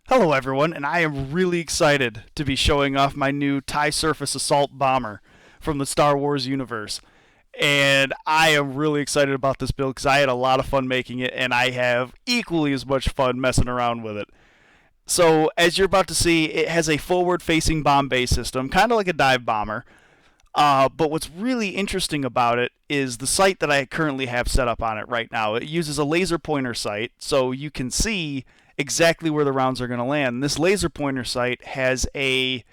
Hello everyone, and I am really excited to be showing off my new TIE Surface Assault Bomber from the Star Wars universe. And I am really excited about this build because I had a lot of fun making it, and I have equally as much fun messing around with it. So, as you're about to see, it has a forward-facing bomb bay system, kind of like a dive bomber. But what's really interesting about it is the sight that I currently have set up on it right now. It uses a laser pointer sight, so you can see exactly where the rounds are going to land. This laser pointer sight has a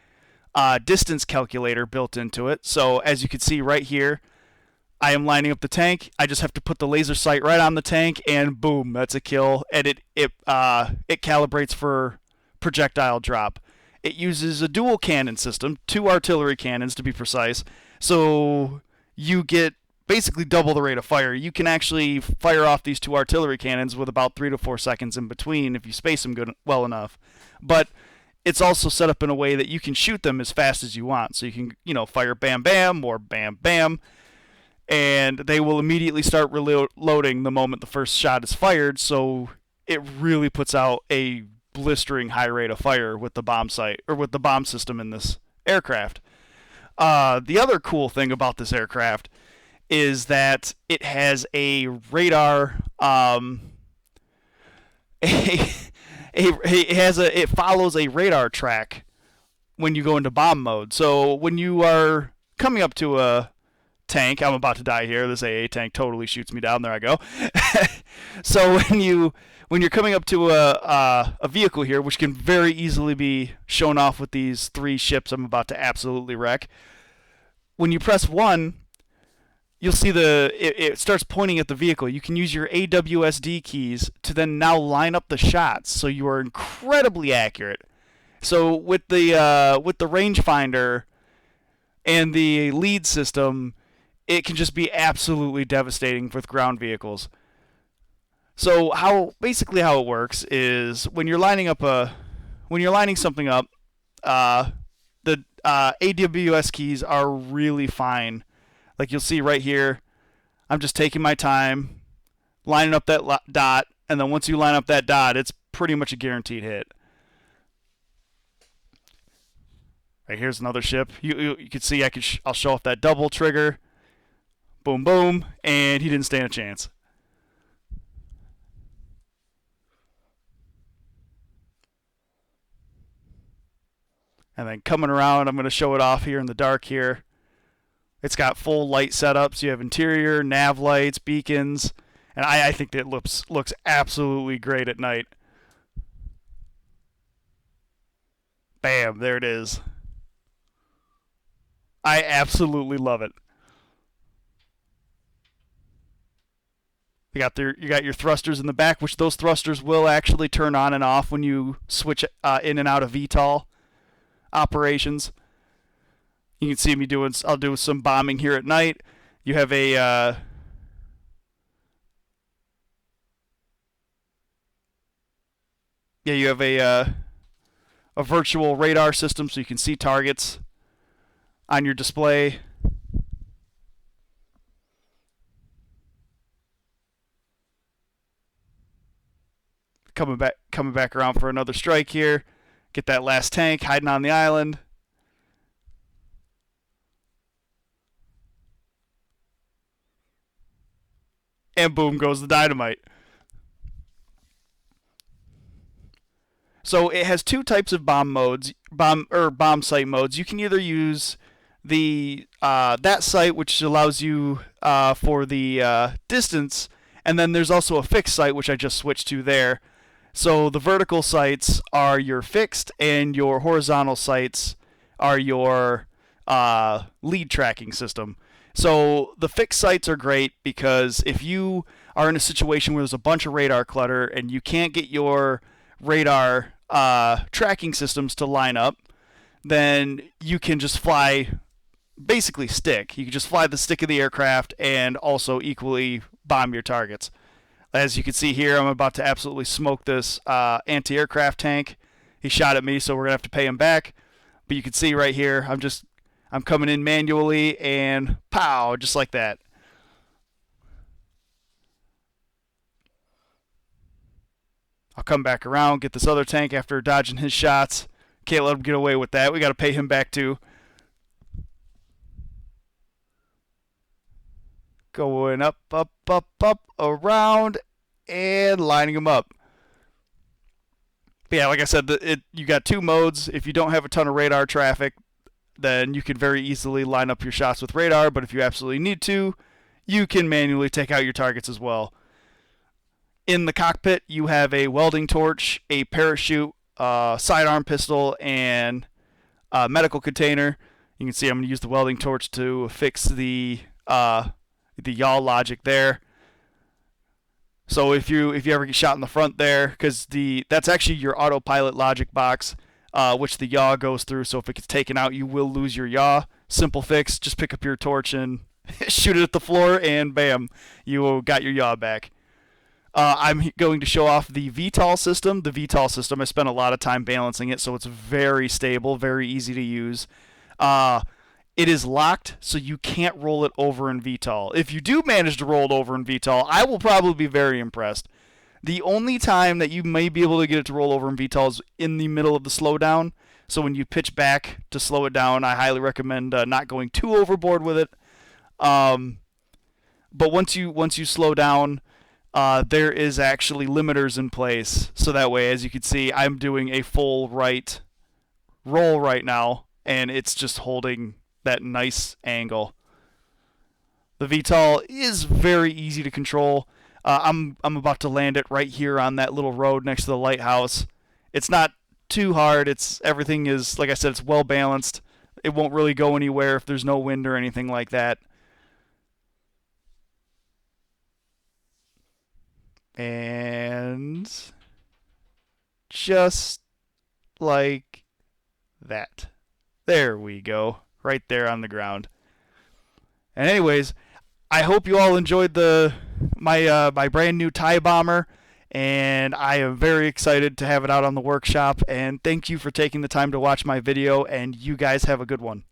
distance calculator built into it. So as you can see right here, I am lining up the tank. I just have to put the laser sight right on the tank, and boom, that's a kill. And it calibrates for projectile drop. It uses a dual cannon system, 2 artillery cannons to be precise. So you get basically double the rate of fire. You can actually fire off these 2 artillery cannons with about 3 to 4 seconds in between if you space them well enough. But it's also set up in a way that you can shoot them as fast as you want. So you can, fire bam bam or bam bam, and they will immediately start reloading the moment the first shot is fired. So it really puts out a blistering high rate of fire with the bomb sight or with the bomb system in this aircraft. The other cool thing about this aircraft is that it has a radar. It follows a radar track when you go into bomb mode. So when you are coming up to a tank, I'm about to die here. This AA tank totally shoots me down. There I go. So when you're coming up to a vehicle here, which can very easily be shown off with these 3 ships I'm about to absolutely wreck, when you press 1, you'll see it starts pointing at the vehicle. You can use your AWSD keys to then now line up the shots, so you are incredibly accurate. So with the rangefinder and the lead system, it can just be absolutely devastating with ground vehicles. So basically how it works is when you're lining something up, the AWS keys are really fine. Like you'll see right here, I'm just taking my time, lining up that dot, and then once you line up that dot, it's pretty much a guaranteed hit. Right, here's another ship. You can see I'll show off that double trigger. Boom, boom, and he didn't stand a chance. And then coming around, I'm going to show it off here in the dark here. It's got full light setups. You have interior, nav lights, beacons, and I think that looks absolutely great at night. Bam, there it is. I absolutely love it. You got your thrusters in the back, which those thrusters will actually turn on and off when you switch in and out of VTOL operations. You can see me I'll do some bombing here at night. You have a a virtual radar system, so you can see targets on your display. Coming back around for another strike here. Get that last tank hiding on the island. And boom goes the dynamite. So it has 2 types of bomb sight modes. You can either use the that sight, which allows you for the distance, and then there's also a fixed sight, which I just switched to there. So the vertical sights are your fixed, and your horizontal sights are your lead tracking system. So the fixed sights are great because if you are in a situation where there's a bunch of radar clutter and you can't get your radar tracking systems to line up, then you can just fly basically stick. You can just fly the stick of the aircraft and also equally bomb your targets. As you can see here, I'm about to absolutely smoke this anti-aircraft tank. He shot at me, so we're going to have to pay him back. But you can see right here, I'm coming in manually and pow, just like that. I'll come back around, get this other tank after dodging his shots. Can't let him get away with that. We got to pay him back too. Going up, up, up, up, around, and lining him up. But yeah, like I said, you got 2 modes. If you don't have a ton of radar traffic, then you can very easily line up your shots with radar. But if you absolutely need to, you can manually take out your targets as well. In the cockpit, you have a welding torch, a parachute, sidearm pistol, and a medical container. You can see I'm going to use the welding torch to fix the yaw logic there. So if you ever get shot in the front there, because that's actually your autopilot logic box, which the yaw goes through. So if it gets taken out, you will lose your yaw. Simple fix: just pick up your torch and shoot it at the floor, and bam, you got your yaw back. I'm going to show off the VTOL system. The VTOL system, I spent a lot of time balancing it, so it's very stable, very easy to use. It is locked, so you can't roll it over in VTOL. If you do manage to roll it over in VTOL, I will probably be very impressed. The only time that you may be able to get it to roll over in VTOL is in the middle of the slowdown. So when you pitch back to slow it down, I highly recommend not going too overboard with it. But once you slow down, there is actually limiters in place. So that way, as you can see, I'm doing a full right roll right now, and it's just holding that nice angle. The VTOL is very easy to control. I'm about to land it right here on that little road next to the lighthouse. It's not too hard. Everything is, like I said, it's well balanced. It won't really go anywhere if there's no wind or anything like that. And just like that. There we go. Right there on the ground. And anyways, I hope you all enjoyed my brand new TIE bomber, and I am very excited to have it out on the workshop. And thank you for taking the time to watch my video, and you guys have a good one.